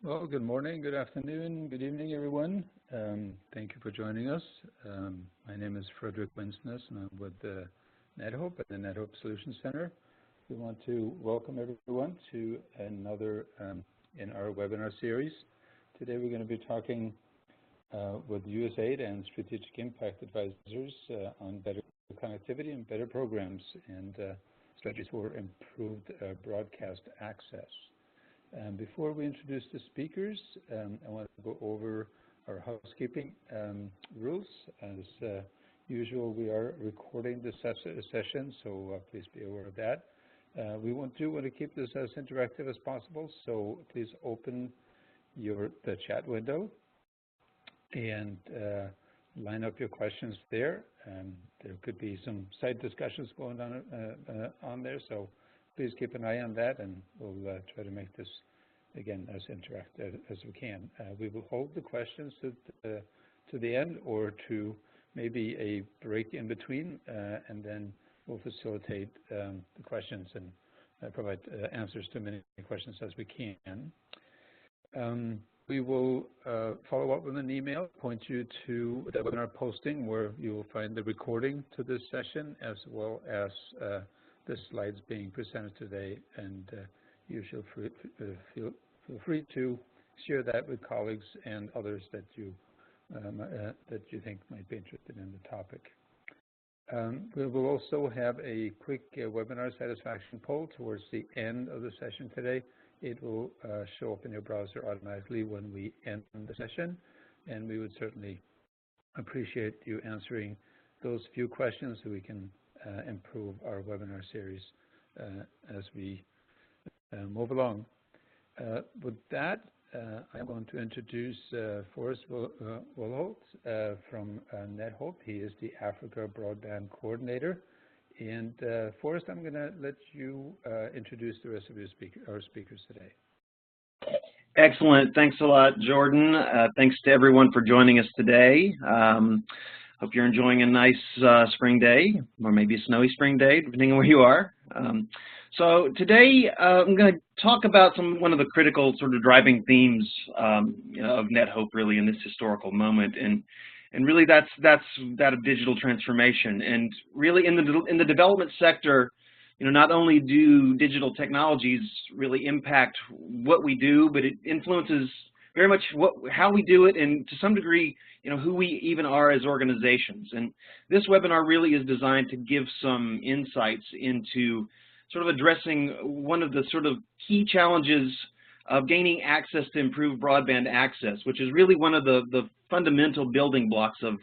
Well, good morning, good afternoon, good evening, everyone. Thank you for joining us. My name is Frederick Winsness, and I'm with NetHope at the NetHope Solutions Center. We want to welcome everyone to another in our webinar series. Today we're going to be talking with USAID and Strategic Impact Advisors on better connectivity and better programs and strategies for improved broadcast access. Before we introduce the speakers, I want to go over our housekeeping rules. As usual, we are recording this session, so please be aware of that. We want to keep this as interactive as possible, so please open the chat window and line up your questions there. There could be some side discussions going on there, so please keep an eye on that, and we'll try to make this, again, as interactive as we can. We will hold the questions to the end or to maybe a break in between, and then we'll facilitate the questions and provide answers to many questions as we can. We will follow up with an email, point you to the webinar posting where you will find the recording to this session as well as the slides being presented today, and you should feel free to share that with colleagues and others that you think might be interested in the topic. We will also have a quick webinar satisfaction poll towards the end of the session today. It will show up in your browser automatically when we end the session, and we would certainly appreciate you answering those few questions so we can improve our webinar series as we move along. With that, I'm going to introduce Forrest Wilholt from NetHope. He is the Africa Broadband Coordinator. And Forrest, I'm going to let you introduce the rest of our speakers today. Excellent. Thanks a lot, Jordan. Thanks to everyone for joining us today. Hope you're enjoying a nice spring day, or maybe a snowy spring day, depending on where you are. So today I'm going to talk about one of the critical sort of driving themes of NetHope really in this historical moment, and really that's that of digital transformation. And really in the development sector, not only do digital technologies really impact what we do, but it influences very much how we do it, and to some degree, who we even are as organizations. And this webinar really is designed to give some insights into sort of addressing one of the sort of key challenges of gaining access to improved broadband access, which is really one of the fundamental building blocks of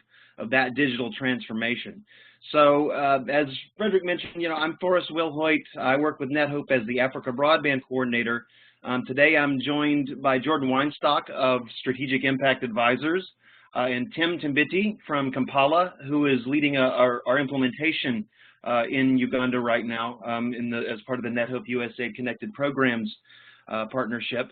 that digital transformation. So as Frederick mentioned, I'm Forrest Wilholt. I work with NetHope as the Africa Broadband Coordinator. Today I'm joined by Jordan Weinstock of Strategic Impact Advisors and Tim Timbiti from Kampala, who is leading our implementation in Uganda right now as part of the NetHope USAID Connected Programs partnership.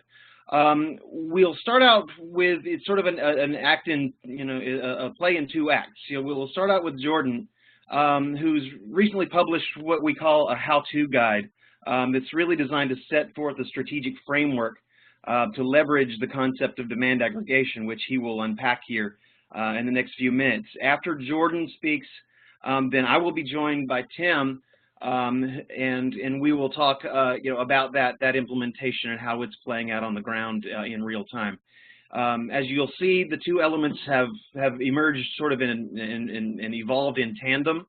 We'll start out with it's sort of an act in a play in two acts. We'll start out with Jordan, who's recently published what we call a how-to guide. That's really designed to set forth a strategic framework to leverage the concept of demand aggregation, which he will unpack here in the next few minutes. After Jordan speaks, then I will be joined by Tim, and we will talk about that implementation and how it's playing out on the ground in real time. As you'll see, the two elements have emerged sort of and evolved in tandem.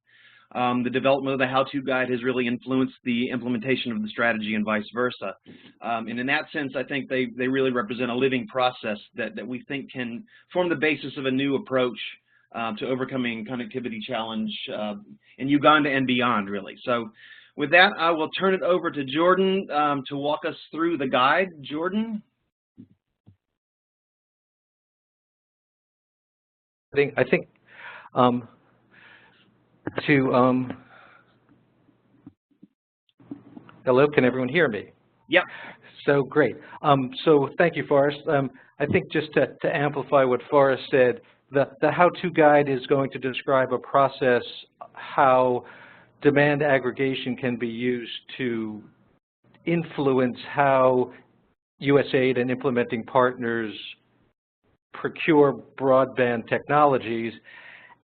The development of the how-to guide has really influenced the implementation of the strategy and vice versa. And in that sense, I think they really represent a living process that we think can form the basis of a new approach to overcoming connectivity challenge in Uganda and beyond, really. So with that, I will turn it over to Jordan to walk us through the guide. Jordan? I think hello, can everyone hear me? Yep. So great. So thank you, Forrest. I think just to amplify what Forrest said, the how-to guide is going to describe a process how demand aggregation can be used to influence how USAID and implementing partners procure broadband technologies,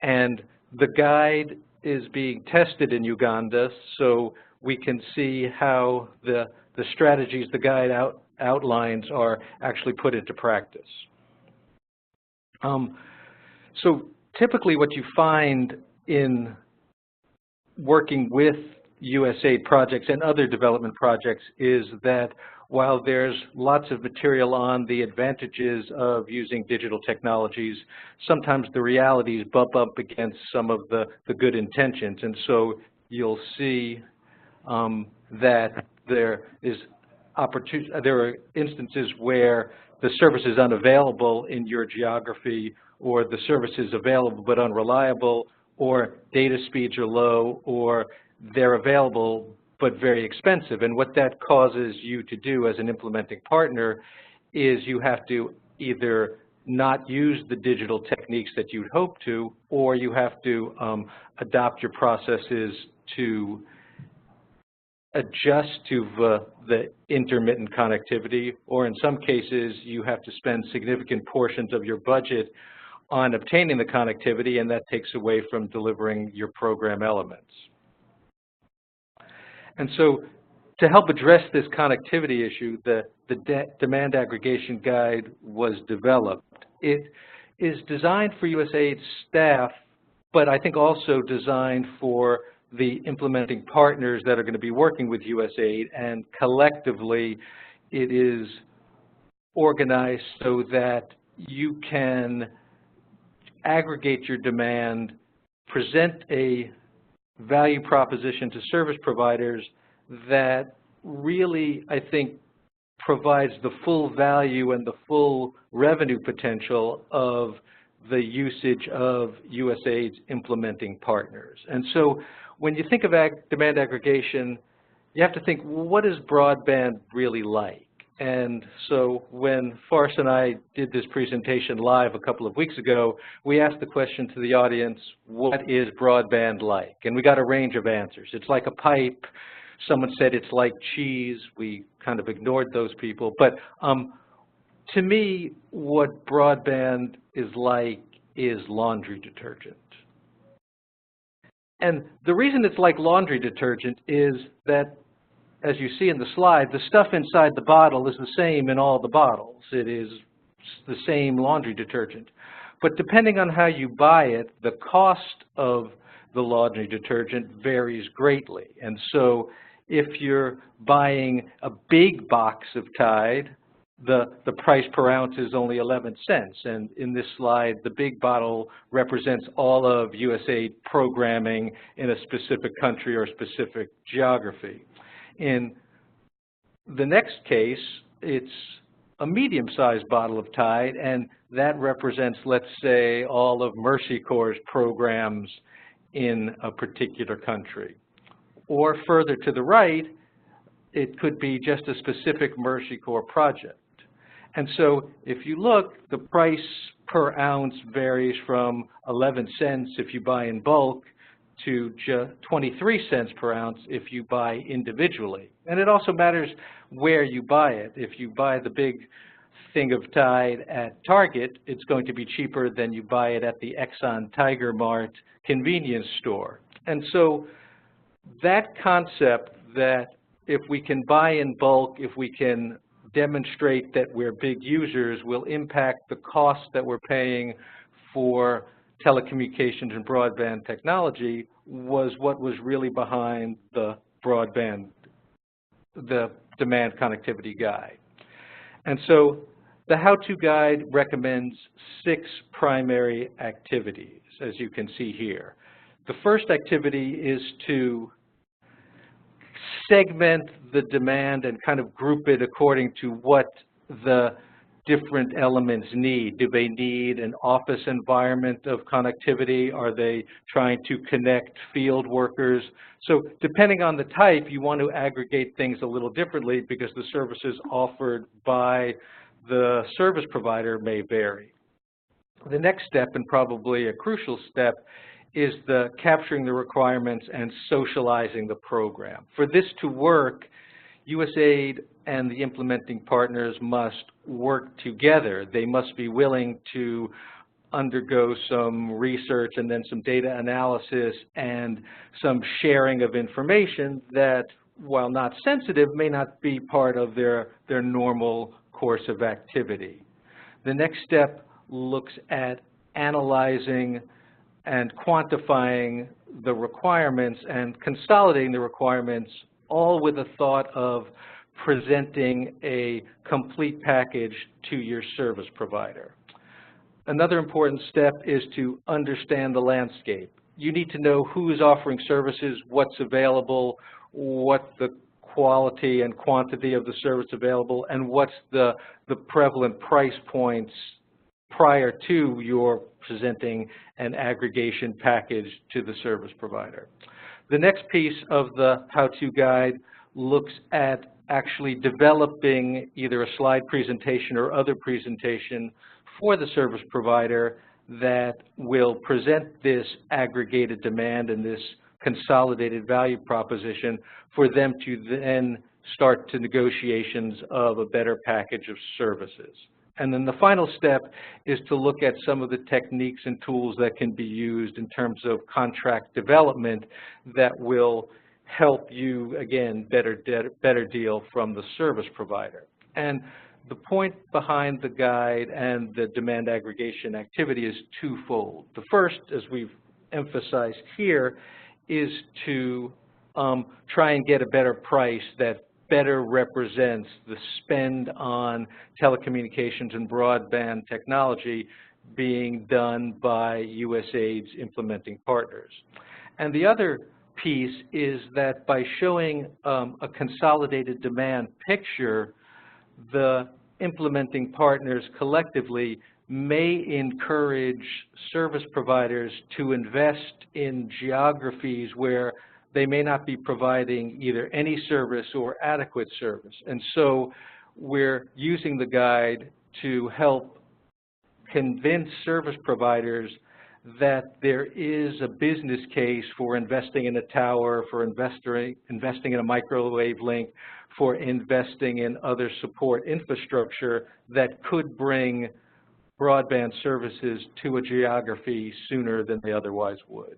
and the guide is being tested in Uganda, so we can see how the strategies the guide outlines are actually put into practice. So typically what you find in working with USAID projects and other development projects is that while there's lots of material on the advantages of using digital technologies, sometimes the realities bump up against some of the good intentions. And so you'll see that there are instances where the service is unavailable in your geography, or the service is available but unreliable, or data speeds are low, or they're available but very expensive. And what that causes you to do as an implementing partner is you have to either not use the digital techniques that you'd hope to, or you have to adopt your processes to adjust to the intermittent connectivity, or in some cases you have to spend significant portions of your budget on obtaining the connectivity, and that takes away from delivering your program elements. And so to help address this connectivity issue, the demand aggregation guide was developed. It is designed for USAID staff, but I think also designed for the implementing partners that are going to be working with USAID, and collectively it is organized so that you can aggregate your demand, present a value proposition to service providers that really, I think, provides the full value and the full revenue potential of the usage of USAID's implementing partners. And so when you think of demand aggregation, you have to think, well, what is broadband really like? And so when Forrest and I did this presentation live a couple of weeks ago, we asked the question to the audience, what is broadband like? And we got a range of answers. It's like a pipe. Someone said it's like cheese. We kind of ignored those people. But to me, what broadband is laundry detergent. And the reason it's like laundry detergent is that, as you see in the slide, the stuff inside the bottle is the same in all the bottles. It is the same laundry detergent. But depending on how you buy it, the cost of the laundry detergent varies greatly. And so if you're buying a big box of Tide, the price per ounce is only 11 cents. And in this slide, the big bottle represents all of USAID programming in a specific country or specific geography. In the next case, it's a medium-sized bottle of Tide, and that represents, let's say, all of Mercy Corps' programs in a particular country. Or further to the right, it could be just a specific Mercy Corps project. And so if you look, the price per ounce varies from 11 cents if you buy in bulk to 23 cents per ounce if you buy individually. And it also matters where you buy it. If you buy the big thing of Tide at Target, it's going to be cheaper than you buy it at the Exxon Tiger Mart convenience store. And so that concept that if we can buy in bulk, if we can demonstrate that we're big users, will impact the cost that we're paying for telecommunications and broadband technology, was what was really behind the broadband, the demand connectivity guide. And so the how-to guide recommends 6 primary activities, as you can see here. The first activity is to segment the demand and kind of group it according to what the different elements need. Do they need an office environment of connectivity? Are they trying to connect field workers? So depending on the type, you want to aggregate things a little differently because the services offered by the service provider may vary. The next step, and probably a crucial step, is the capturing the requirements and socializing the program. For this to work, USAID and the implementing partners must work together. They must be willing to undergo some research and then some data analysis and some sharing of information that, while not sensitive, may not be part of their normal course of activity. The next step looks at analyzing and quantifying the requirements and consolidating the requirements, all with a thought of presenting a complete package to your service provider. Another important step is to understand the landscape. You need to know who is offering services, what's available, what the quality and quantity of the service available, and what's the prevalent price points prior to your presenting an aggregation package to the service provider. The next piece of the how-to guide looks at actually developing either a slide presentation or other presentation for the service provider that will present this aggregated demand and this consolidated value proposition for them to then start to negotiations of a better package of services. And then the final step is to look at some of the techniques and tools that can be used in terms of contract development that will help you, again, better deal from the service provider. And the point behind the guide and the demand aggregation activity is twofold. The first, as we've emphasized here, is to try and get a better price that better represents the spend on telecommunications and broadband technology being done by USAID's implementing partners. And the other piece is that by showing a consolidated demand picture, the implementing partners collectively may encourage service providers to invest in geographies where they may not be providing either any service or adequate service. And so we're using the guide to help convince service providers that there is a business case for investing in a tower, for investing in a microwave link, for investing in other support infrastructure that could bring broadband services to a geography sooner than they otherwise would.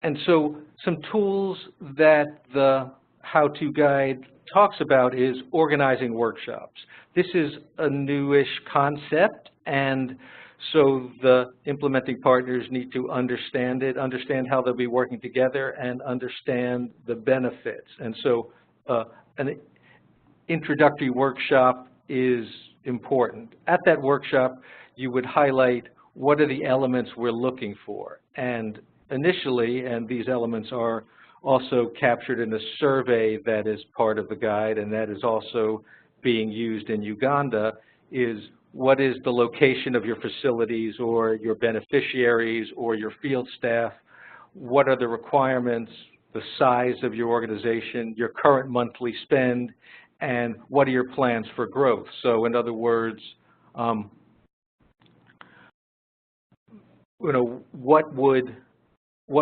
And so some tools that the how-to guide talks about is organizing workshops. This is a newish concept, and so the implementing partners need to understand it, understand how they'll be working together, and understand the benefits. And so an introductory workshop is important. At that workshop, you would highlight what are the elements we're looking for. And initially, and these elements are also captured in a survey that is part of the guide and that is also being used in Uganda, is what is the location of your facilities or your beneficiaries or your field staff? What are the requirements, the size of your organization, your current monthly spend, and what are your plans for growth? So in other words, what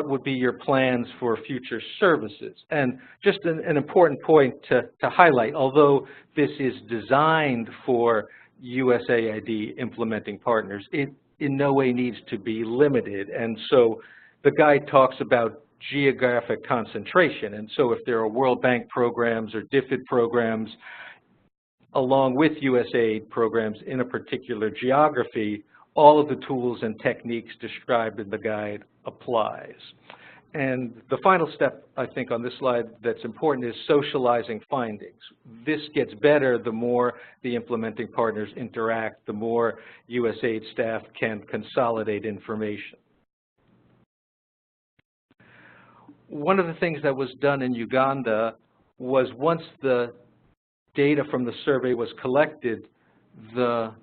would be your plans for future services? And just an important point to highlight, although this is designed for USAID implementing partners, it in no way needs to be limited. And so the guide talks about geographic concentration. And so if there are World Bank programs or DFID programs, along with USAID programs in a particular geography, all of the tools and techniques described in the guide applies. And the final step, I think, on this slide that's important is socializing findings. This gets better the more the implementing partners interact, the more USAID staff can consolidate information. One of the things that was done in Uganda was once the data from the survey was collected, the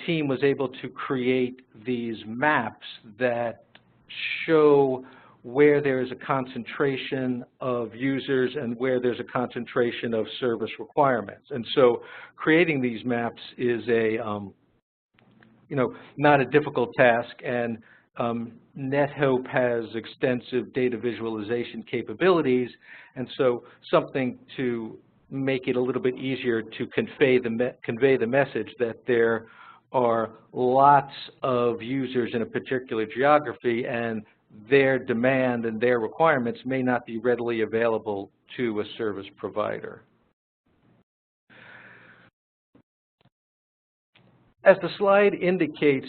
team was able to create these maps that show where there is a concentration of users and where there's a concentration of service requirements. And so creating these maps is a, not a difficult task, and NetHope has extensive data visualization capabilities, and so something to make it a little bit easier to convey the message that there are lots of users in a particular geography, and their demand and their requirements may not be readily available to a service provider. As the slide indicates,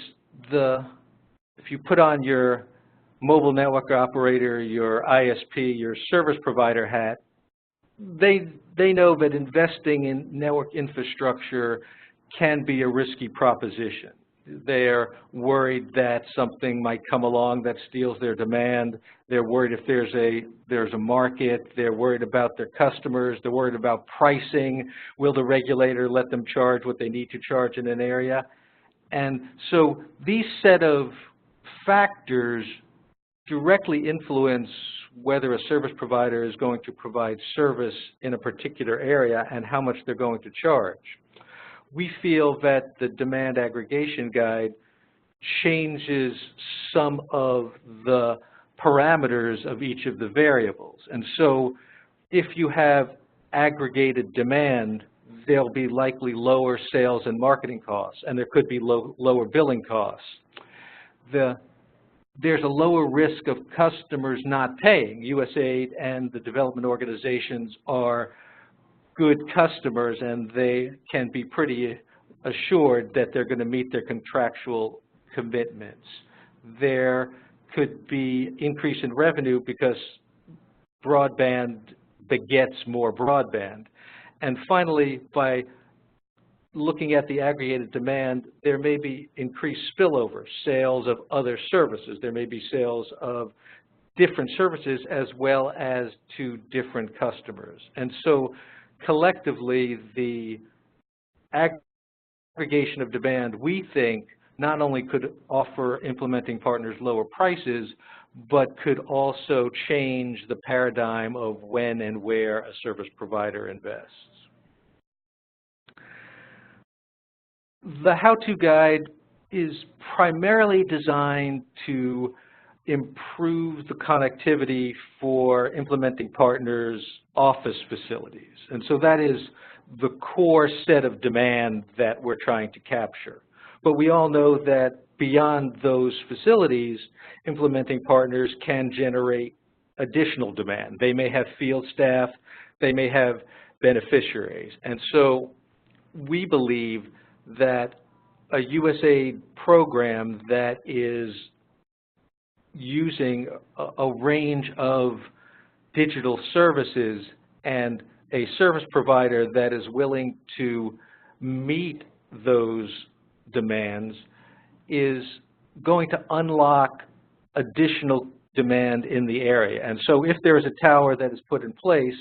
if you put on your mobile network operator, your ISP, your service provider hat, they know that investing in network infrastructure can be a risky proposition. They're worried that something might come along that steals their demand. They're worried if there's a market. They're worried about their customers. They're worried about pricing. Will the regulator let them charge what they need to charge in an area? And so these set of factors directly influence whether a service provider is going to provide service in a particular area and how much they're going to charge. We feel that the demand aggregation guide changes some of the parameters of each of the variables. And so if you have aggregated demand, there'll be likely lower sales and marketing costs, and there could be lower billing costs. There's a lower risk of customers not paying. USAID and the development organizations are good customers, and they can be pretty assured that they're going to meet their contractual commitments. There could be increase in revenue because broadband begets more broadband. And finally, by looking at the aggregated demand, there may be increased spillover, sales of other services. There may be sales of different services as well as to different customers. And so collectively, the aggregation of demand, we think, not only could offer implementing partners lower prices, but could also change the paradigm of when and where a service provider invests. The how-to guide is primarily designed to improve the connectivity for implementing partners' office facilities. And so that is the core set of demand that we're trying to capture. But we all know that beyond those facilities, implementing partners can generate additional demand. They may have field staff, they may have beneficiaries. And so we believe that a USAID program that is using a range of digital services and a service provider that is willing to meet those demands is going to unlock additional demand in the area. And so if there is a tower that is put in place,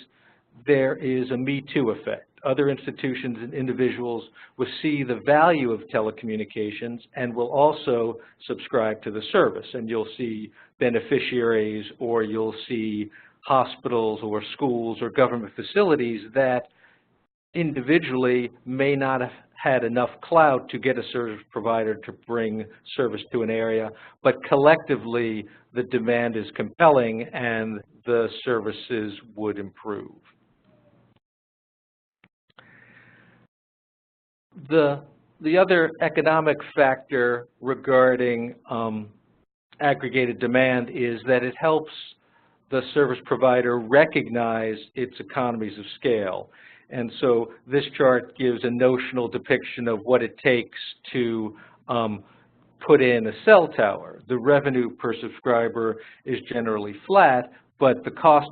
there is a Me Too effect. Other institutions and individuals will see the value of telecommunications and will also subscribe to the service. And you'll see beneficiaries, or you'll see hospitals or schools or government facilities that individually may not have had enough clout to get a service provider to bring service to an area, but collectively the demand is compelling and the services would improve. The other economic factor regarding aggregated demand is that it helps the service provider recognize its economies of scale. And so this chart gives a notional depiction of what it takes to put in a cell tower. The revenue per subscriber is generally flat, but the cost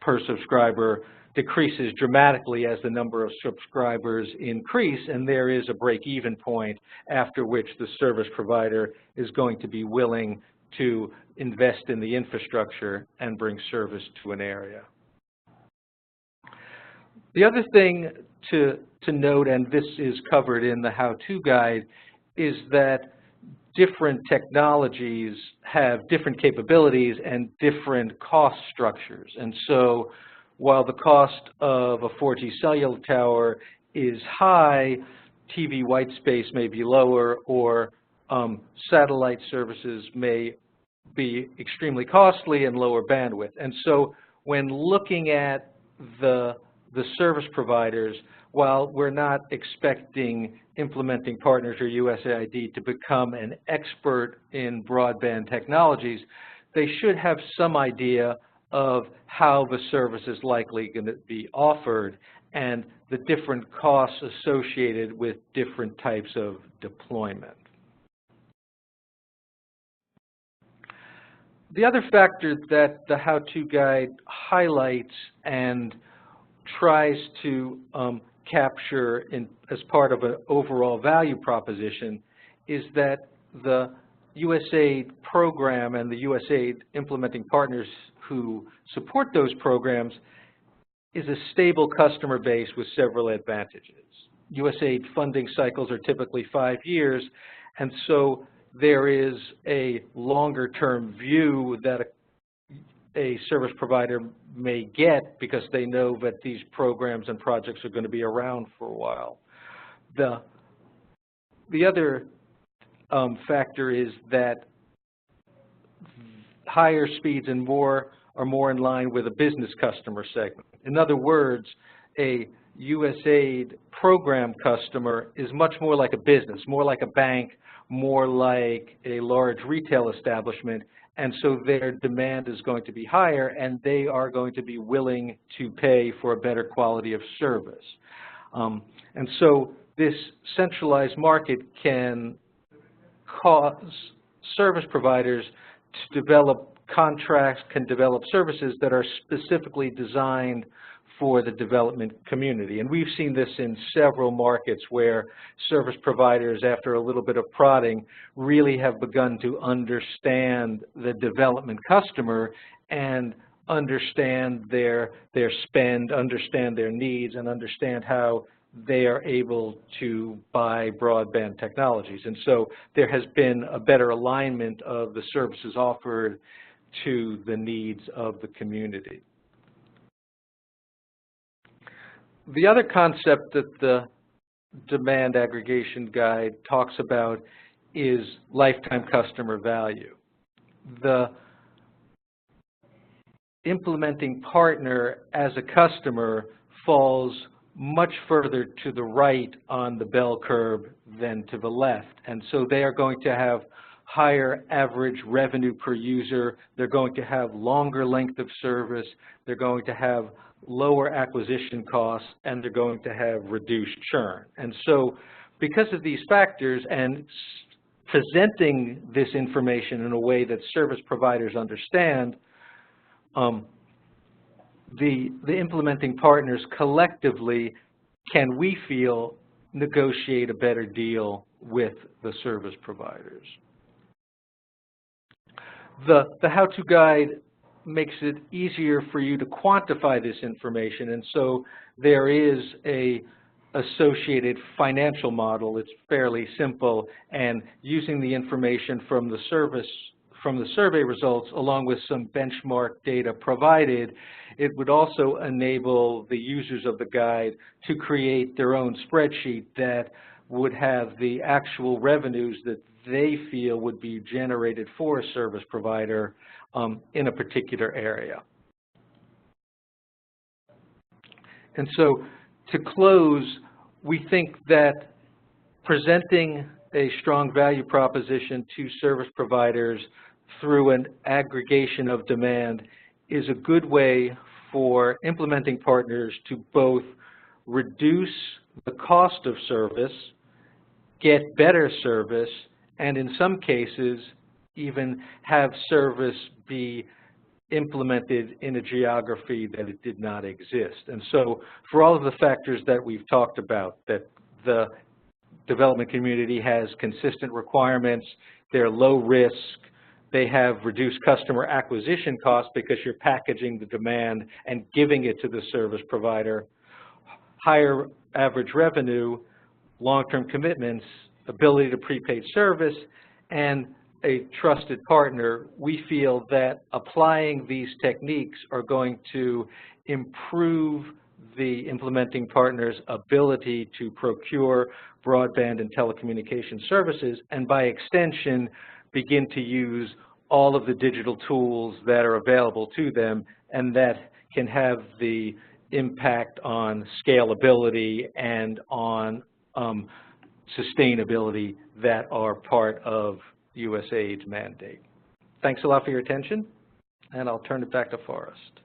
per subscriber decreases dramatically as the number of subscribers increase, and there is a break-even point after which the service provider is going to be willing to invest in the infrastructure and bring service to an area. The other thing to note, and this is covered in the how-to guide, is that different technologies have different capabilities and different cost structures. And so while the cost of a 4G cellular tower is high, TV white space may be lower, or satellite services may be extremely costly and lower bandwidth. And so when looking at the service providers, while we're not expecting implementing partners or USAID to become an expert in broadband technologies, they should have some idea of how the service is likely going to be offered and the different costs associated with different types of deployment. The other factor that the how-to guide highlights and tries to capture as part of an overall value proposition is that the USAID program and the USAID implementing partners who support those programs is a stable customer base with several advantages. USAID funding cycles are typically 5 years, and so there is a longer-term view that a service provider may get because they know that these programs and projects are going to be around for a while. The other factor is that higher speeds and are more in line with a business customer segment. In other words, a USAID program customer is much more like a business, more like a bank, more like a large retail establishment, and so their demand is going to be higher, and they are going to be willing to pay for a better quality of service. And so this centralized market can cause service providers to develop contracts, can develop services that are specifically designed for the development community. And we've seen this in several markets where service providers, after a little bit of prodding, really have begun to understand the development customer and understand their spend, understand their needs, and understand how they are able to buy broadband technologies. And so there has been a better alignment of the services offered to the needs of the community. The other concept that the demand aggregation guide talks about is lifetime customer value. The implementing partner as a customer falls much further to the right on the bell curve than to the left. And so they are going to have higher average revenue per user. They're going to have longer length of service. They're going to have lower acquisition costs, and they're going to have reduced churn. And so because of these factors and presenting this information in a way that service providers understand, the implementing partners collectively can, we feel, negotiate a better deal with the service providers. The how-to guide makes it easier for you to quantify this information, and so there is a associated financial model. It's fairly simple, and using the information from the survey results along with some benchmark data provided, it would also enable the users of the guide to create their own spreadsheet that would have the actual revenues that they feel would be generated for a service provider in a particular area. And so to close, we think that presenting a strong value proposition to service providers through an aggregation of demand is a good way for implementing partners to both reduce the cost of service, get better service, and in some cases even have service be implemented in a geography that it did not exist. And so for all of the factors that we've talked about, that the development community has consistent requirements, they're low risk, they have reduced customer acquisition costs because you're packaging the demand and giving it to the service provider, higher average revenue, long-term commitments, ability to prepaid service, and a trusted partner, we feel that applying these techniques are going to improve the implementing partner's ability to procure broadband and telecommunication services, and by extension, begin to use all of the digital tools that are available to them, and that can have the impact on scalability and on sustainability that are part of USAID's mandate. Thanks a lot for your attention, and I'll turn it back to Forrest.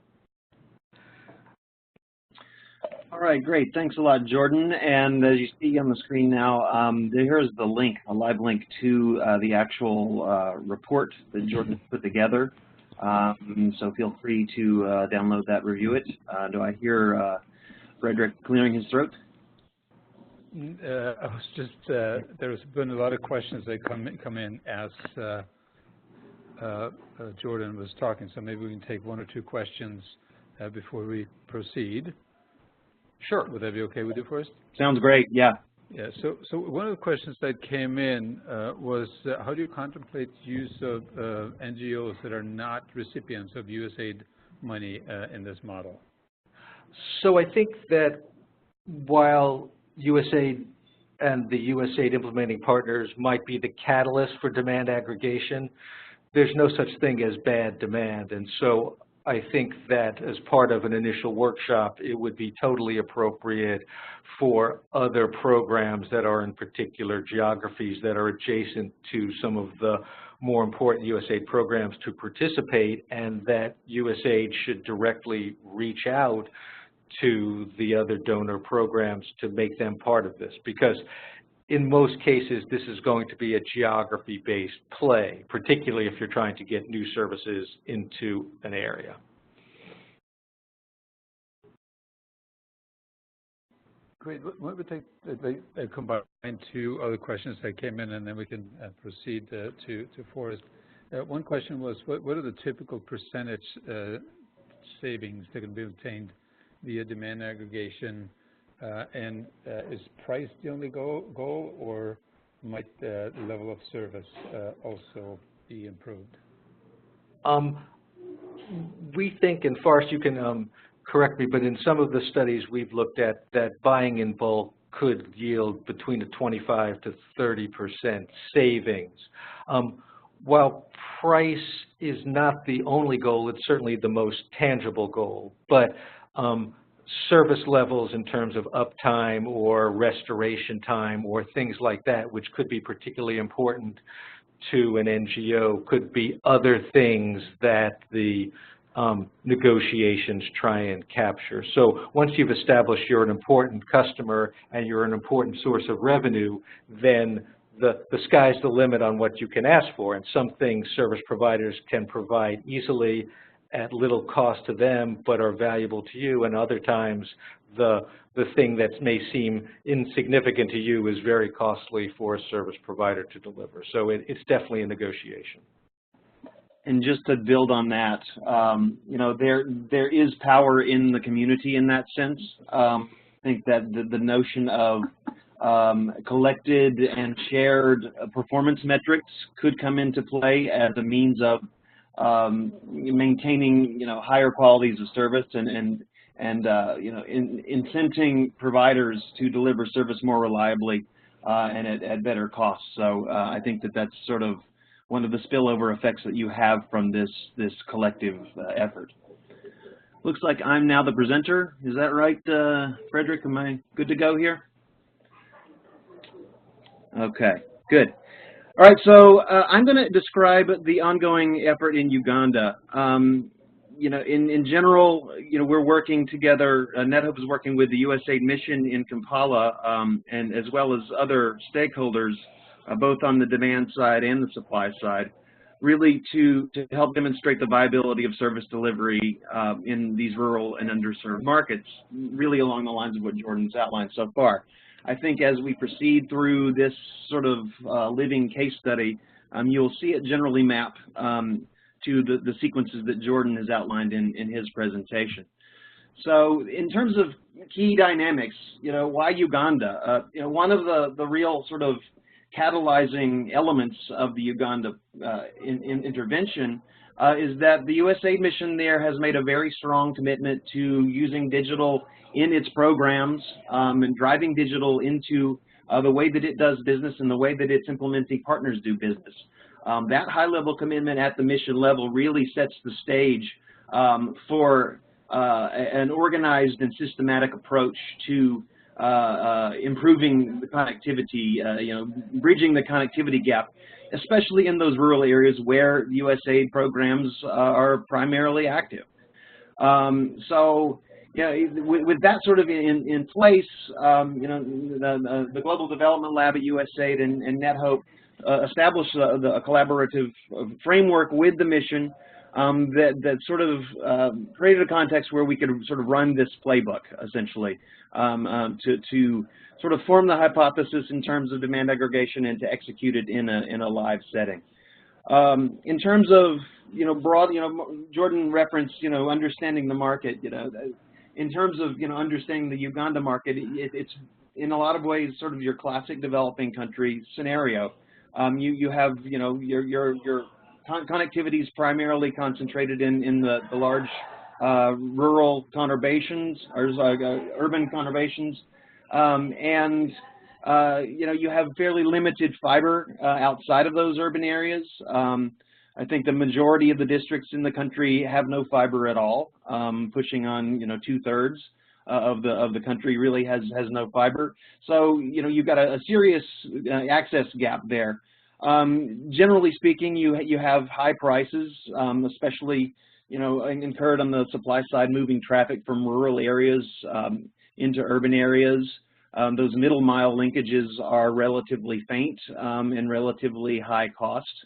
All right, great. Thanks a lot, Jordan. And as you see on the screen now, here's the link, a live link to the actual report that Jordan put together. So feel free to download that, review it. Do I hear Frederick clearing his throat? I was just, there's been a lot of questions that come in as Jordan was talking, so maybe we can take one or two questions before we proceed. Sure. Would that be okay with you first? Sounds great, yeah. Yeah, so one of the questions that came in was how do you contemplate use of NGOs that are not recipients of USAID money in this model? So I think that while USAID and the USAID implementing partners might be the catalyst for demand aggregation, there's no such thing as bad demand. And so I think that as part of an initial workshop, it would be totally appropriate for other programs that are in particular geographies that are adjacent to some of the more important USAID programs to participate, and that USAID should directly reach out to the other donor programs to make them part of this. Because in most cases, this is going to be a geography-based play, particularly if you're trying to get new services into an area. Great. Let me combine two other questions that came in, and then we can proceed to Forrest. One question was, what are the typical percentage savings that can be obtained via demand aggregation? And is price the only goal, or might the level of service also be improved? We think, and Forrest, you can correct me, but in some of the studies we've looked at, that buying in bulk could yield between a 25 to 30% savings. While price is not the only goal, it's certainly the most tangible goal. But service levels in terms of uptime or restoration time or things like that, which could be particularly important to an NGO, could be other things that the negotiations try and capture. So once you've established you're an important customer and you're an important source of revenue, then the sky's the limit on what you can ask for. And some things service providers can provide easily at little cost to them, but are valuable to you, and other times the thing that may seem insignificant to you is very costly for a service provider to deliver. So it's definitely a negotiation. And just to build on that, you know, there is power in the community in that sense. I think that the notion of collected and shared performance metrics could come into play as a means of maintaining, you know, higher qualities of service and you know, incenting providers to deliver service more reliably and at better costs. So I think that that's sort of one of the spillover effects that you have from this collective effort. Looks like I'm now the presenter. Is that right, Frederick? Am I good to go here? Okay, good. All right, so I'm going to describe the ongoing effort in Uganda. You know, in general, you know, we're working together. NetHope is working with the USAID mission in Kampala, and as well as other stakeholders, both on the demand side and the supply side, really to help demonstrate the viability of service delivery in these rural and underserved markets, really along the lines of what Jordan's outlined so far. I think as we proceed through this sort of living case study, you'll see it generally map to the sequences that Jordan has outlined in his presentation. So in terms of key dynamics, you know, why Uganda? You know, one of the real sort of catalyzing elements of the Uganda intervention is that the USAID mission there has made a very strong commitment to using digital in its programs and driving digital into the way that it does business and the way that its implementing partners do business. That high-level commitment at the mission level really sets the stage for an organized and systematic approach to improving the connectivity, bridging the connectivity gap, especially in those rural areas where USAID programs are primarily active. So, with that sort of in place, the Global Development Lab at USAID and NetHope established a collaborative framework with the mission that sort of created a context where we could sort of run this playbook, essentially, to sort of form the hypothesis in terms of demand aggregation and to execute it in a live setting. In terms of Jordan referenced understanding the market. In terms of understanding the Uganda market, it's in a lot of ways sort of your classic developing country scenario. You have your connectivity is primarily concentrated in the large rural conurbations or urban conurbations, and you have fairly limited fiber outside of those urban areas. I think the majority of the districts in the country have no fiber at all, pushing on 2/3 of the country really has no fiber. So you've got a serious access gap there. Generally speaking, you have high prices, especially incurred on the supply side, moving traffic from rural areas into urban areas. Those middle mile linkages are relatively faint and relatively high cost.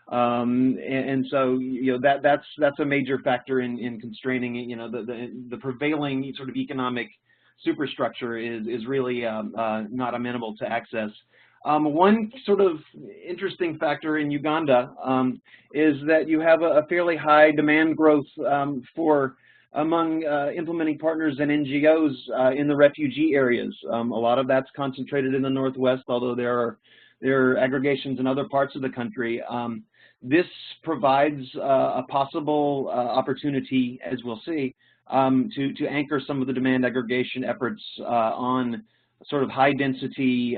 And so that's a major factor in constraining the prevailing sort of economic superstructure is really not amenable to access. One sort of interesting factor in Uganda is that you have a fairly high demand growth among implementing partners and NGOs in the refugee areas. A lot of that's concentrated in the Northwest, although there are aggregations in other parts of the country. This provides a possible opportunity, as we'll see, to anchor some of the demand aggregation efforts on sort of high density,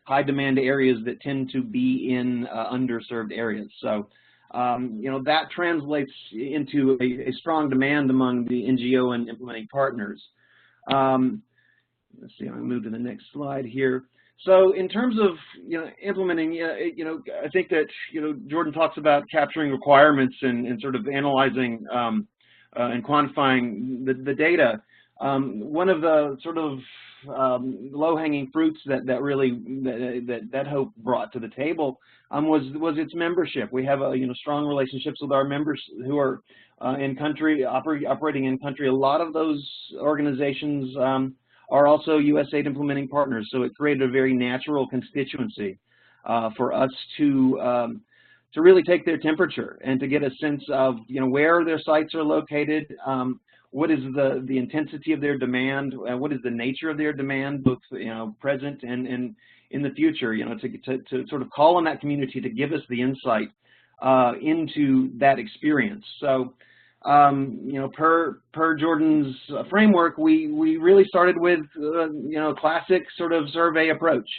high demand areas that tend to be in underserved areas. So, that translates into a strong demand among the NGO and implementing partners. Let's see, I'll move to the next slide here. So in terms of implementing, I think that Jordan talks about capturing requirements and sort of analyzing and quantifying the data. One of the sort of low-hanging fruits that really NetHope brought to the table was its membership. We have strong relationships with our members who are in country, operating in country. A lot of those organizations are also USAID implementing partners, so it created a very natural constituency for us to really take their temperature and to get a sense of where their sites are located, what is the intensity of their demand, what is the nature of their demand, both present and in the future. To sort of call on that community to give us the insight into that experience. So. Per Jordan's framework, we really started with classic sort of survey approach,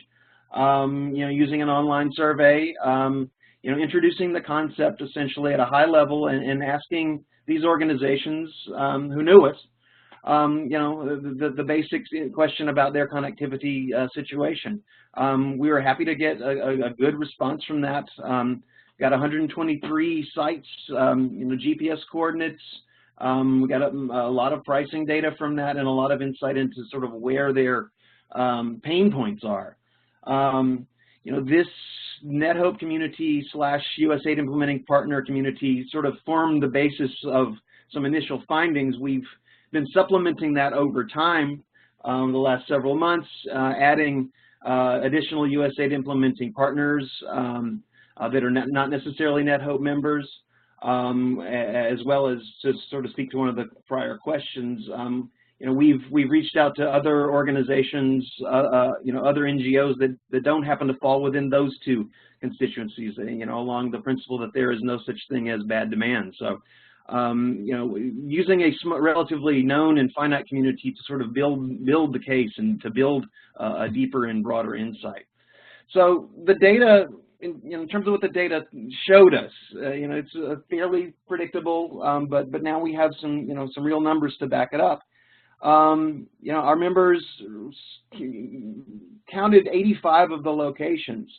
using an online survey, introducing the concept essentially at a high level and asking these organizations who knew us, the basic question about their connectivity situation. We were happy to get a good response from that. Got 123 sites, GPS coordinates. We got a lot of pricing data from that and a lot of insight into sort of where their pain points are. This NetHope community / USAID implementing partner community sort of formed the basis of some initial findings. We've been supplementing that over time the last several months, adding additional USAID implementing partners that are not necessarily NetHope members, as well as, to sort of speak to one of the prior questions, we've reached out to other organizations, other NGOs that don't happen to fall within those two constituencies, along the principle that there is no such thing as bad demand. So, using a relatively known and finite community to sort of build the case and to build a deeper and broader insight. So the data, in terms of what the data showed us, it's fairly predictable, but now we have some real numbers to back it up. Our members counted 85 of the locations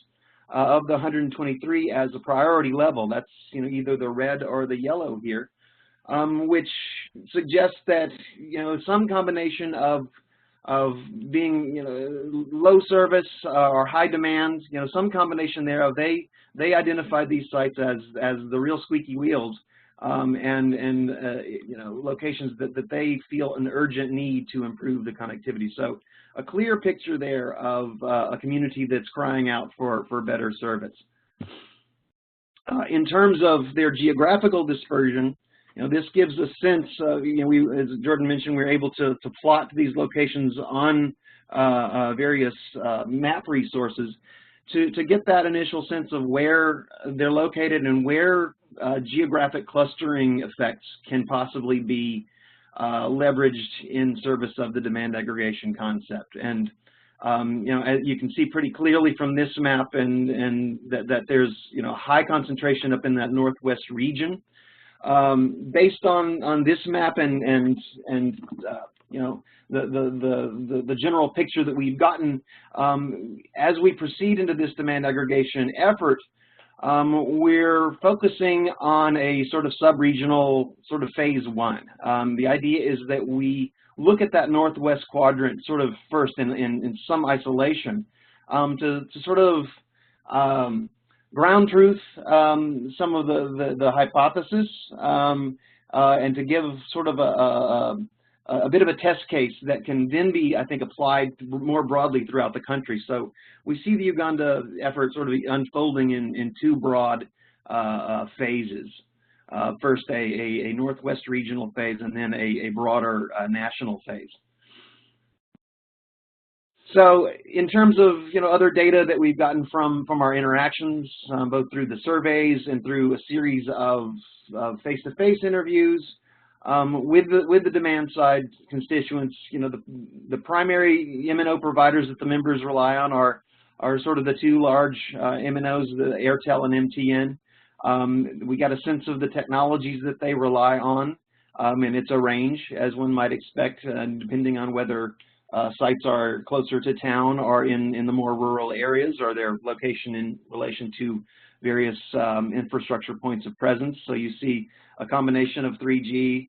of the 123 as a priority level. That's either the red or the yellow here, which suggests that some combination of being low service or high demand, some combination thereof. They identified these sites as the real squeaky wheels, and locations that they feel an urgent need to improve the connectivity. So a clear picture there of a community that's crying out for better service. In terms of their geographical dispersion, this gives a sense of, as Jordan mentioned, we're able to plot these locations on various map resources to get that initial sense of where they're located and where geographic clustering effects can possibly be leveraged in service of the demand aggregation concept. And as you can see pretty clearly from this map, and that there's high concentration up in that northwest region. Based on this map and the general picture that we've gotten, as we proceed into this demand aggregation effort, we're focusing on a sort of sub-regional sort of phase one. The idea is that we look at that northwest quadrant sort of first in some isolation, to sort of ground truth some of the hypothesis, and to give sort of a bit of a test case that can then be, I think, applied more broadly throughout the country. So we see the Uganda effort sort of unfolding in two broad phases. First, a northwest regional phase, and then a broader national phase. So in terms of other data that we've gotten from our interactions, both through the surveys and through a series of face-to-face interviews with the demand side constituents, the primary MNO providers that the members rely on are sort of the two large MNOs, the Airtel and MTN. We got a sense of the technologies that they rely on, and it's a range, as one might expect, depending on whether sites are closer to town or in the more rural areas, or their location in relation to various infrastructure points of presence. So you see a combination of 3G,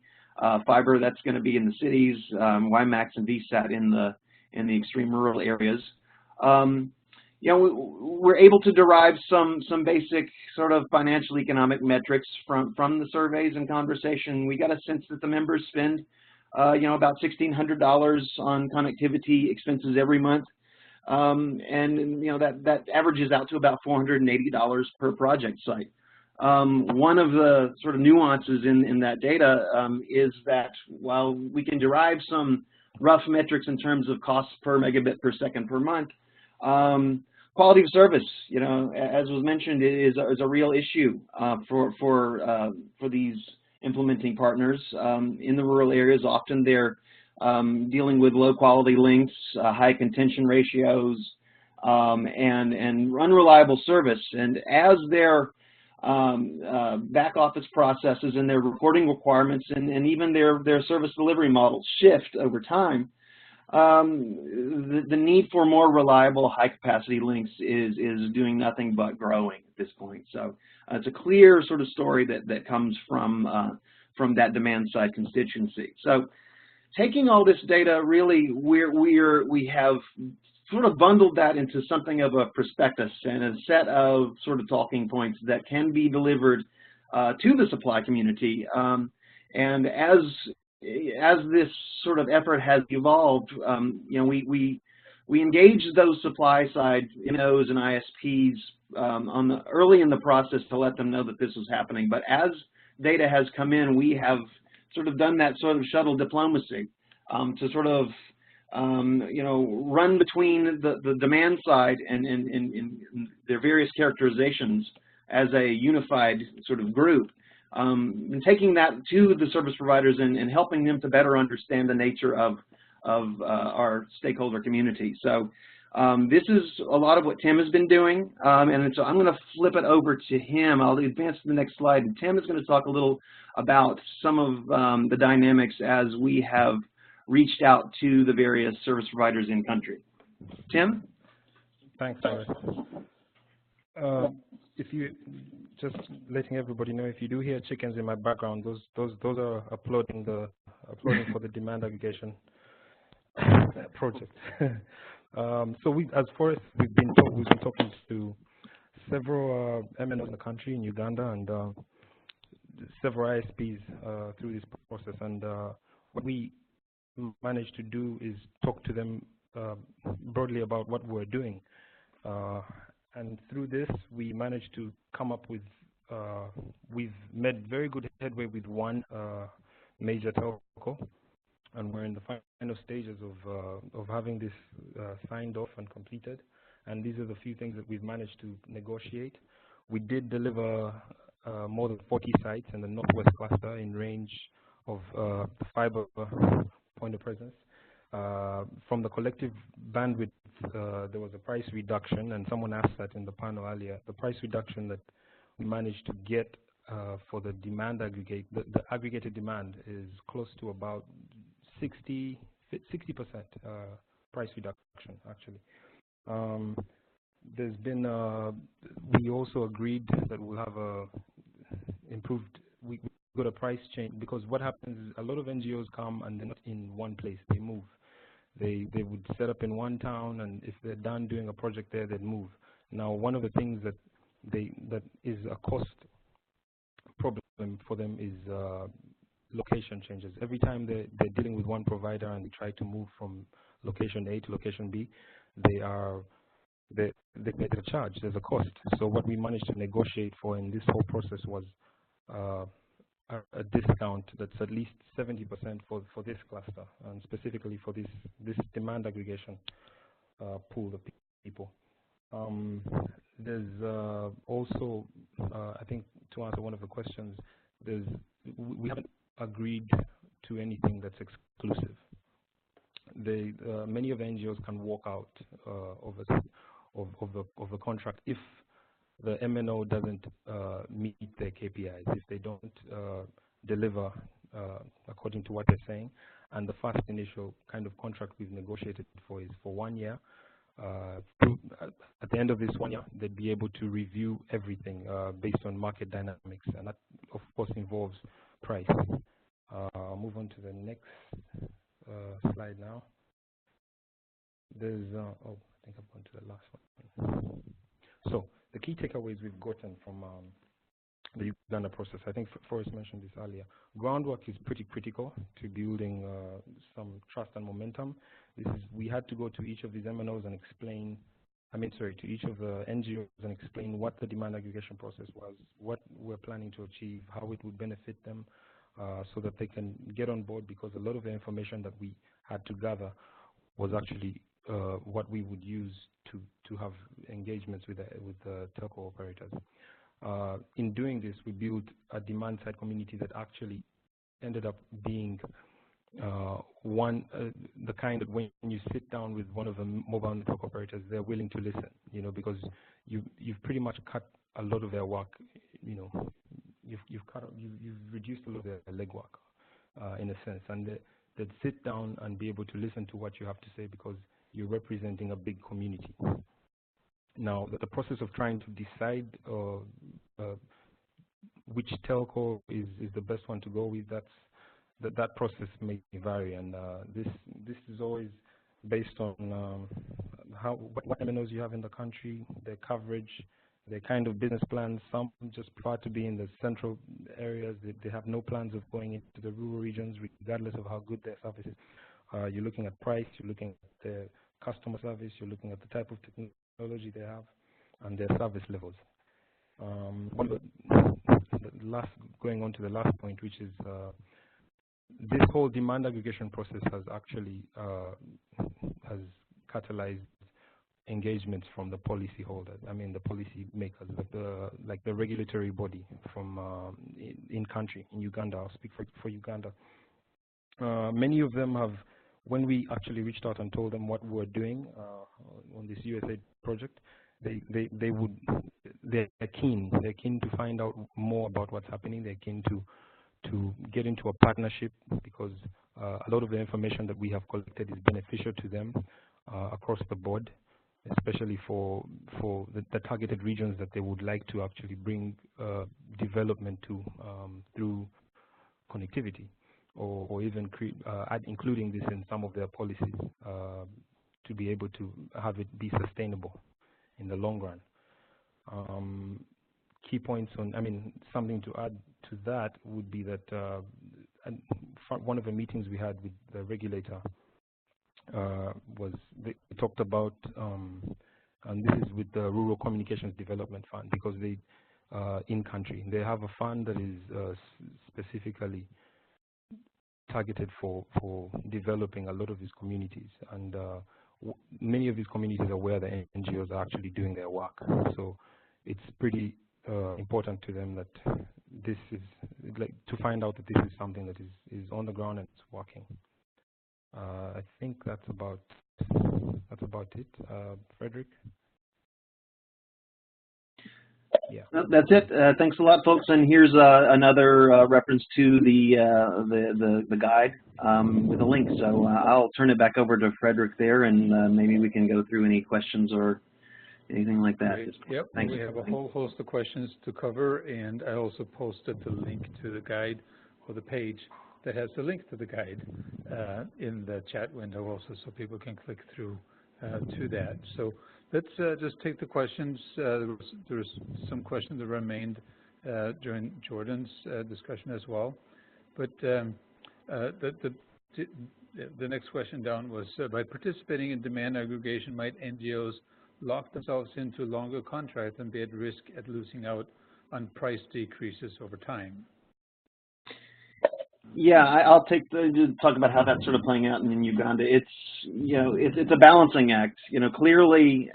fiber that's going to be in the cities, WiMAX and VSAT in the extreme rural areas. We're able to derive some basic sort of financial economic metrics from the surveys and conversation. We got a sense that the members spend about $1,600 on connectivity expenses every month, and that averages out to about $480 per project site. One of the sort of nuances in that data is that while we can derive some rough metrics in terms of costs per megabit per second per month, quality of service, as was mentioned, is a real issue for these implementing partners. In the rural areas, often they're dealing with low quality links, high contention ratios, and unreliable service. And as their back office processes and their reporting requirements and even their service delivery models shift over time, the need for more reliable, high capacity links is doing nothing but growing at this point. So it's a clear sort of story that comes from that demand side constituency. So taking all this data, really, we have sort of bundled that into something of a prospectus and a set of sort of talking points that can be delivered to the supply community. And as this sort of effort has evolved, we engage those supply side MNOs and ISPs early in the process to let them know that this was happening. But as data has come in, we have sort of done that sort of shuttle diplomacy to sort of run between the demand side and their various characterizations as a unified sort of group, and taking that to the service providers and helping them to better understand the nature of our stakeholder community. So this is a lot of what Tim has been doing, and so I'm going to flip it over to him. I'll advance to the next slide, and Tim is going to talk a little about some of the dynamics as we have reached out to the various service providers in country. Tim? Thanks, Alex. If you just letting everybody know, if you do hear chickens in my background, those are uploading for the demand aggregation project. So as Forrest, we've been talking to several MNOs in the country, in Uganda, and several ISPs through this process. And what we managed to do is talk to them broadly about what we're doing. And through this, we managed to come up with, we've made very good headway with one major telco, and we're in the final stages of having this signed off and completed. And these are the few things that we've managed to negotiate. We did deliver more than 40 sites in the Northwest cluster in range of the fiber point of presence. From the collective bandwidth, there was a price reduction, and someone asked that in the panel earlier. The price reduction that we managed to get for the demand aggregate, the aggregated demand is close to about 60% price reduction, actually. There's been, we also agreed that we'll have a improved, we got a price change, because what happens is a lot of NGOs come and they're not in one place, they move. They would set up in one town, and if they're done doing a project there, they'd move. Now, one of the things that is a cost problem for them is location changes. Every time they're dealing with one provider and they try to move from location A to location B, they get a charge. There's a cost. So what we managed to negotiate for in this whole process was a discount that's at least 70% for this cluster, and specifically for this demand aggregation pool of people. There's also, I think, to answer one of the questions, we haven't agreed to anything that's exclusive. Many of the NGOs can walk out of the contract if the MNO doesn't meet their KPIs, if they don't deliver according to what they're saying. And the first initial kind of contract we've negotiated for is for 1 year. At the end of this 1 year, they'd be able to review everything based on market dynamics, and that, of course, involves price. I'll move on to the next slide now. There's, oh, I think I've gone to the last one. So the key takeaways we've gotten from the Uganda process, I think Forrest mentioned this earlier. Groundwork is pretty critical to building some trust and momentum. We had to go to each of these MNOs and explain, to each of the NGOs and explain what the demand aggregation process was, what we're planning to achieve, how it would benefit them, so that they can get on board, because a lot of the information that we had to gather was actually what we would use to have engagements with the telco operators. In doing this, we built a demand side community that actually ended up being the kind that when you sit down with one of the mobile network operators, they're willing to listen, because you've pretty much cut a lot of their work, you've reduced a lot of their legwork, in a sense, and they'd sit down and be able to listen to what you have to say, because you're representing a big community. Now, the process of trying to decide which telco is the best one to go with, that process may vary, and this is always based on what MNOs you have in the country, their coverage, their kind of business plans. Some just prefer to be in the central areas. They have no plans of going into the rural regions, regardless of how good their service is. You're looking at price, you're looking at their customer service, you're looking at the type of technology they have, and their service levels. Going on to the last point, which is this whole demand aggregation process has actually has catalyzed engagements from the policy holders. I mean, the policy makers, like the regulatory body from in country, in Uganda. I'll speak for Uganda. Many of them have, when we actually reached out and told them what we're doing on this USAID project, they're keen. They're keen to find out more about what's happening. They're keen to get into a partnership, because a lot of the information that we have collected is beneficial to them across the board, especially for the targeted regions that they would like to actually bring development to through connectivity, or even including this in some of their policies to be able to have it be sustainable in the long run. Key points on, I mean, something to add to that would be that one of the meetings we had with the regulator was, they talked about, and this is with the Rural Communications Development Fund, because they, in country, they have a fund that is specifically targeted for developing a lot of these communities, and many of these communities are where the NGOs are actually doing their work. So it's pretty important to them that this is, like, to find out that this is something that is on the ground and it's working. I think that's about it. Frederick? Yeah. That's it. Thanks a lot, folks. And here's another reference to the guide with a link. So I'll turn it back over to Frederick there, and maybe we can go through any questions or anything like that. Great. Yep. Thanks. We have a whole host of questions to cover, and I also posted the link to the guide, or the page that has the link to the guide in the chat window also, so people can click through to that. So let's just take the questions. There was some questions that remained during Jordan's discussion as well. But the next question down was, by participating in demand aggregation, might NGOs lock themselves into longer contracts and be at risk at losing out on price decreases over time? Yeah, I'll talk about how that's sort of playing out in Uganda. It's, you know, it's a balancing act. You know, clearly,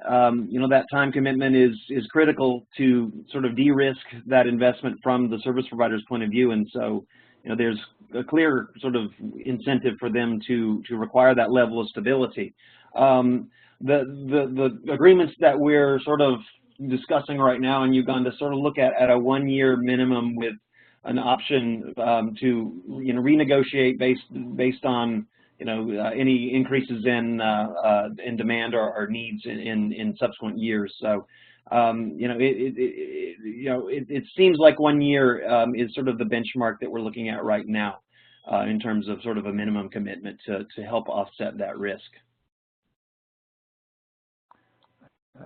you know, that time commitment is critical to sort of de-risk that investment from the service provider's point of view, and so, you know, there's a clear sort of incentive for them to require that level of stability. The agreements that we're sort of discussing right now in Uganda sort of look at a 1-year minimum with an option to, you know, renegotiate based on, you know, any increases in demand or needs in subsequent years. So, you know, it seems like 1 year is sort of the benchmark that we're looking at right now in terms of sort of a minimum commitment to help offset that risk.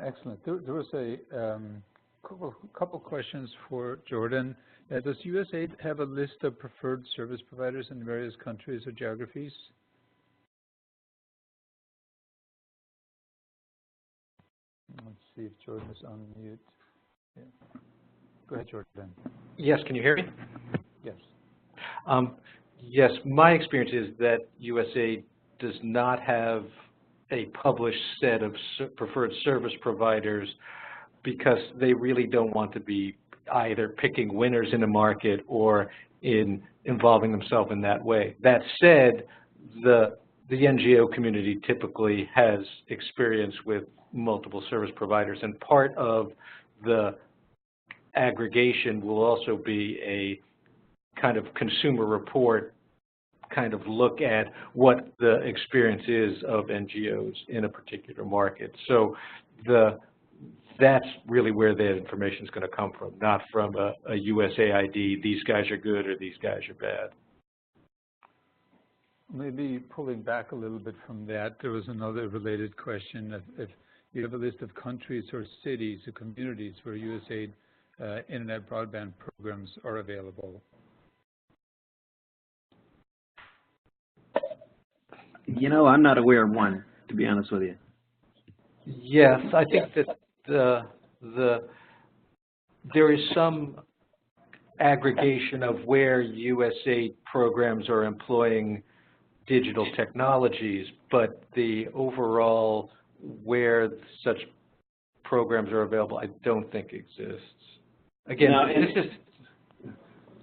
Excellent. There was a couple questions for Jordan. Does USAID have a list of preferred service providers in various countries or geographies? Let's see if Jordan is on mute. Yeah. Go ahead, Jordan. Yes, can you hear me? Yes. Yes, my experience is that USAID does not have a published set of preferred service providers, because they really don't want to be either picking winners in the market or involving themselves in that way. That said, the NGO community typically has experience with multiple service providers, and part of the aggregation will also be a kind of consumer report, kind of look at what the experience is of NGOs in a particular market. So that's really where that information is going to come from, not from a USAID, these guys are good or these guys are bad. Maybe pulling back a little bit from that, there was another related question. If you have a list of countries or cities or communities where USAID internet broadband programs are available. You know, I'm not aware of one, to be honest with you. Yes, I think that there is some aggregation of where USAID programs are employing digital technologies, but the overall where such programs are available, I don't think exists. Again, No, it's just,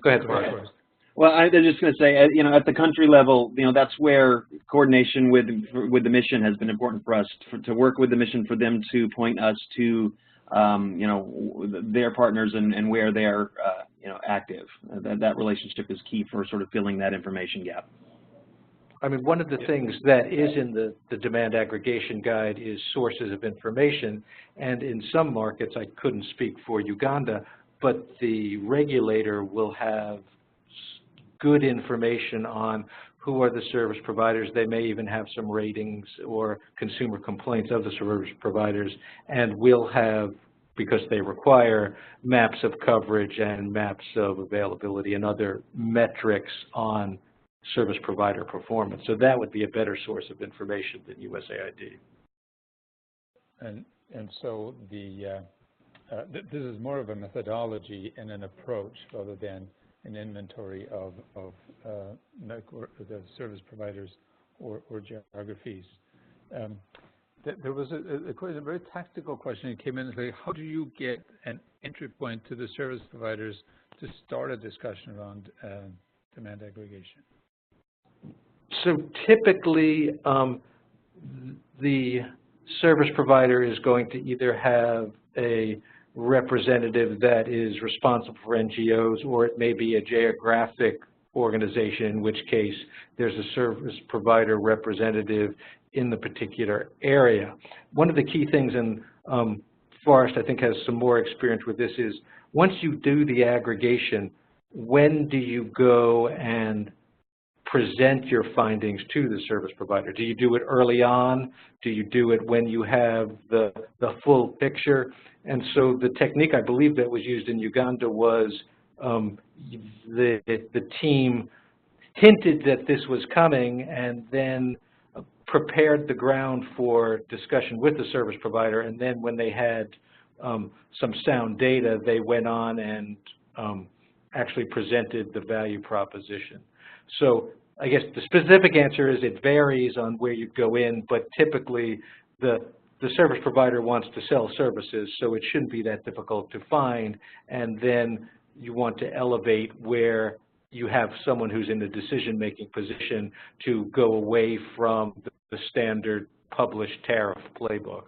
go ahead, Forrest. Well, I was just going to say, at the country level, that's where coordination with the mission has been important for us, to work with the mission for them to point us to, their partners and where they're, active. That relationship is key for sort of filling that information gap. I mean, one of the things that is in the demand aggregation guide is sources of information, and in some markets, I couldn't speak for Uganda, but the regulator will have good information on who are the service providers. They may even have some ratings or consumer complaints of the service providers, and we'll have, because they require, maps of coverage and maps of availability and other metrics on service provider performance. So that would be a better source of information than USAID. And so this is more of a methodology and an approach rather than an inventory of the service providers or geographies. There was a very tactical question that came in, like, how do you get an entry point to the service providers to start a discussion around demand aggregation? So typically, the service provider is going to either have a representative that is responsible for NGOs, or it may be a geographic organization, in which case there's a service provider representative in the particular area. One of the key things, and Forrest, I think, has some more experience with this, is once you do the aggregation, when do you go and present your findings to the service provider? Do you do it early on? Do you do it when you have the full picture? And so the technique, I believe, that was used in Uganda was the team hinted that this was coming and then prepared the ground for discussion with the service provider, and then when they had some sound data, they went on and actually presented the value proposition. So I guess the specific answer is it varies on where you go in, but typically the service provider wants to sell services, so it shouldn't be that difficult to find, and then you want to elevate where you have someone who's in the decision-making position to go away from the standard published tariff playbook.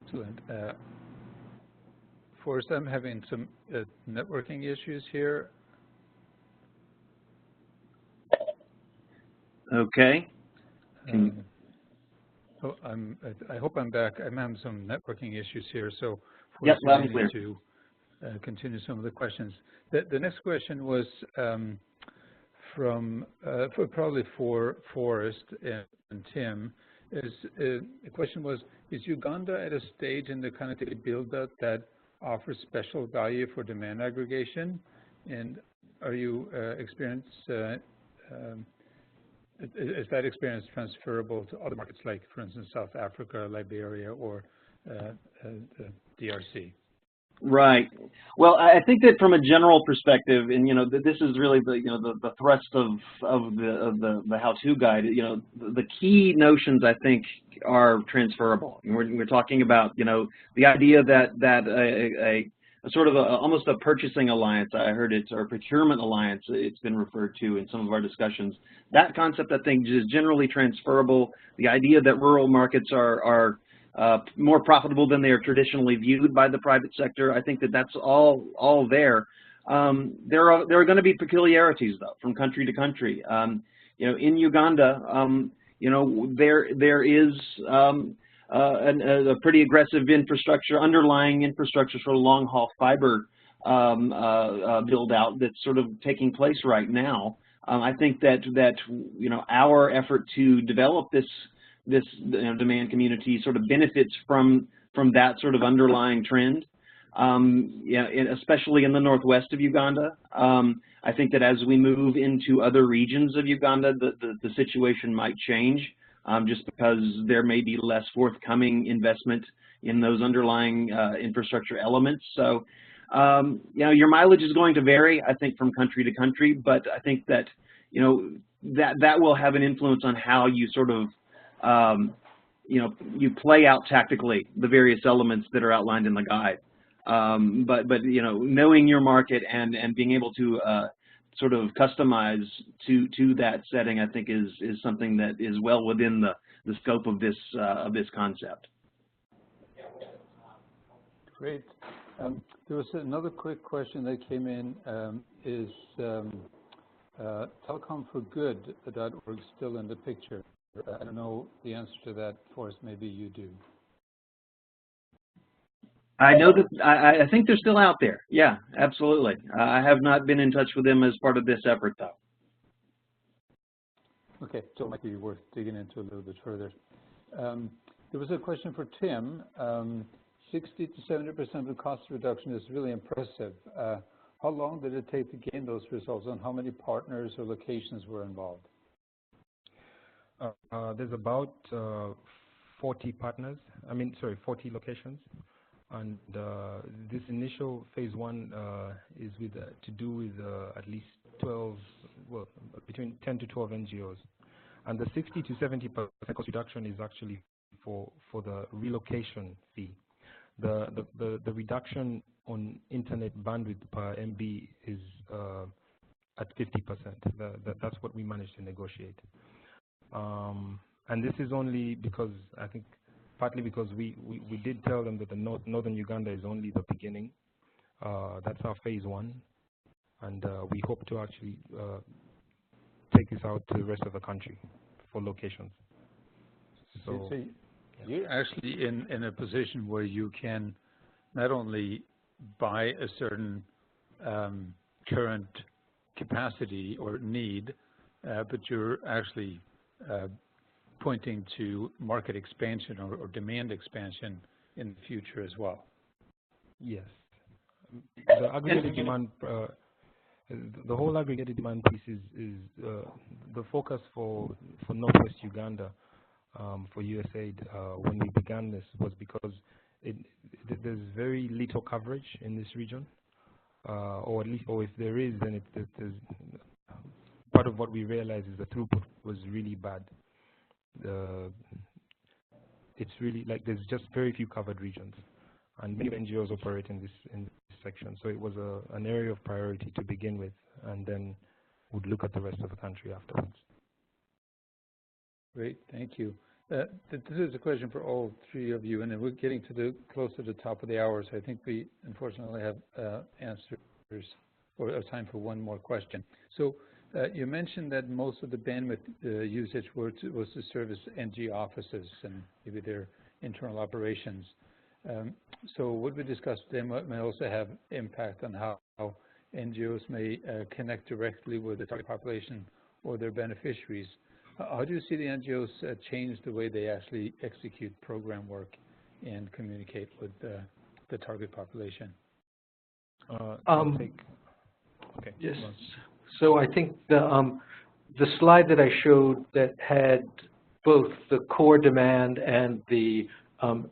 Excellent. Forrest, I'm having some networking issues here. Okay. I hope I'm back. I'm having some networking issues here, so yep, loud and clear. To continue some of the questions. The next question was probably for Forrest and Tim. The question was, is Uganda at a stage in the connectivity build-up that offers special value for demand aggregation? And are you is that experience transferable to other markets, like, for instance, South Africa, Liberia, or the DRC? Right. Well, I think that from a general perspective, and this is really the thrust of the how-to guide. The key notions, I think, are transferable. We're talking about the idea that a sort of almost a purchasing alliance, I heard it, or procurement alliance, it's been referred to in some of our discussions. That concept, I think, is generally transferable. The idea that rural markets are more profitable than they are traditionally viewed by the private sector, I think that that's all there. There are going to be peculiarities, though, from country to country. In Uganda, there is a pretty aggressive underlying infrastructure, sort of long-haul fiber build out that's sort of taking place right now. I think that our effort to develop this demand community sort of benefits from from that sort of underlying trend. Yeah, especially in the northwest of Uganda. I think that as we move into other regions of Uganda, the situation might change, just because there may be less forthcoming investment in those underlying infrastructure elements. So, you know, your mileage is going to vary, I think, from country to country, but I think that, you know, that will have an influence on how you sort of, you know, you play out tactically the various elements that are outlined in the guide. But you know, knowing your market and being able to sort of customize to that setting, I think is something that is well within the scope of this concept. Great. There was another quick question that came in. Is telecomforgood.org still in the picture? I don't know the answer to that. Forrest, maybe you do. I know that I think they're still out there. Yeah, absolutely. I have not been in touch with them as part of this effort, though. Okay, so it might be worth digging into a little bit further. There was a question for Tim. 60 to 70% of the cost reduction is really impressive. How long did it take to gain those results, and how many partners or locations were involved? There's about 40 partners. 40 locations. And this initial phase one is to do with at least 12, well, between 10 to 12 NGOs. And the 60 to 70% cost reduction is actually for the relocation fee. The reduction on internet bandwidth per MB is at 50%. That's what we managed to negotiate. And this is only because, I think, partly because we did tell them that the northern Uganda is only the beginning. That's our phase one, and we hope to actually take this out to the rest of the country for locations. So you're actually in a position where you can not only buy a certain current capacity or need, but you're actually pointing to market expansion or demand expansion in the future as well. Yes. The aggregated demand, the whole aggregated demand piece is the focus for Northwest Uganda, for USAID, when we began this, was because there's very little coverage in this region, or if there is, then there's part of what we realized is the throughput was really bad. It's really like there's just very few covered regions, and many NGOs operate in this section. So it was an area of priority to begin with, and then would look at the rest of the country afterwards. Great, thank you. This is a question for all three of you, and then we're getting close to the top of the hour, so I think we unfortunately have answers or time for one more question. So. You mentioned that most of the bandwidth usage was to service NG offices and maybe their internal operations. So what we discussed today may also have impact on how NGOs may connect directly with the target population or their beneficiaries. How do you see the NGOs change the way they actually execute program work and communicate with the target population? Okay. Yes. So I think the slide that I showed that had both the core demand and the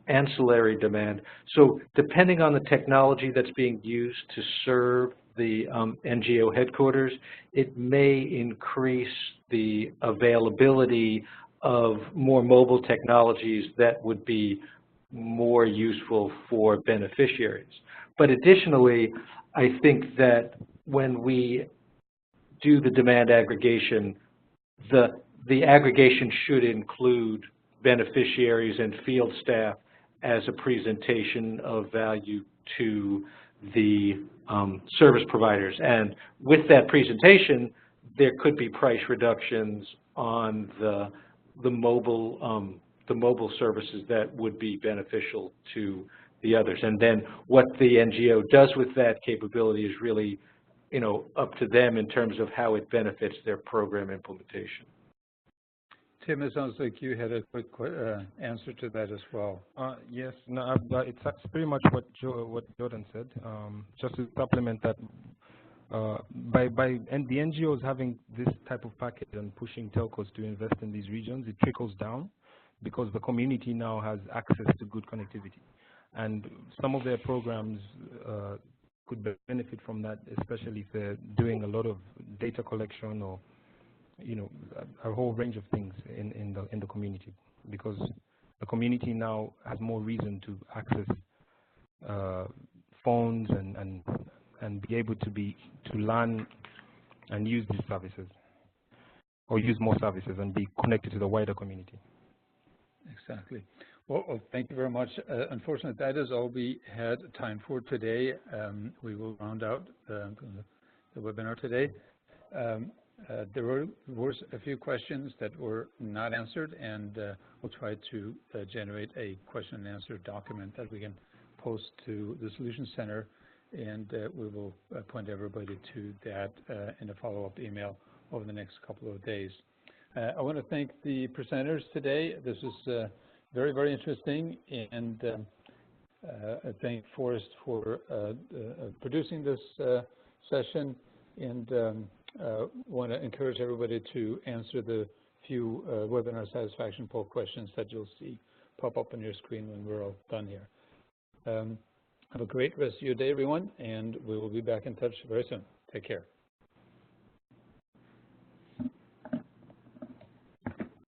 ancillary demand. So depending on the technology that's being used to serve the NGO headquarters, it may increase the availability of more mobile technologies that would be more useful for beneficiaries. But additionally, I think that when we do the demand aggregation, the aggregation should include beneficiaries and field staff as a presentation of value to the service providers. And with that presentation, there could be price reductions on the mobile services that would be beneficial to the others. And then what the NGO does with that capability is really, you know, up to them in terms of how it benefits their program implementation. Tim, it sounds like you had a quick answer to that as well. Yes, no, it's pretty much what Jordan said. Just to supplement that, and the NGOs having this type of package and pushing telcos to invest in these regions, it trickles down because the community now has access to good connectivity, and some of their programs could benefit from that, especially if they're doing a lot of data collection or a whole range of things in the community, because the community now has more reason to access phones and be able to learn and use these services, or use more services and be connected to the wider community. Exactly. Well, thank you very much. Unfortunately, that is all we had time for today. We will round out the webinar today. There were a few questions that were not answered, and we'll try to generate a question and answer document that we can post to the Solutions Center, and we will point everybody to that in a follow-up email over the next couple of days. I want to thank the presenters today. This is very, very interesting, and I thank Forrest for producing this session, and want to encourage everybody to answer the few webinar satisfaction poll questions that you'll see pop up on your screen when we're all done here. Have a great rest of your day, everyone, and we will be back in touch very soon. Take care.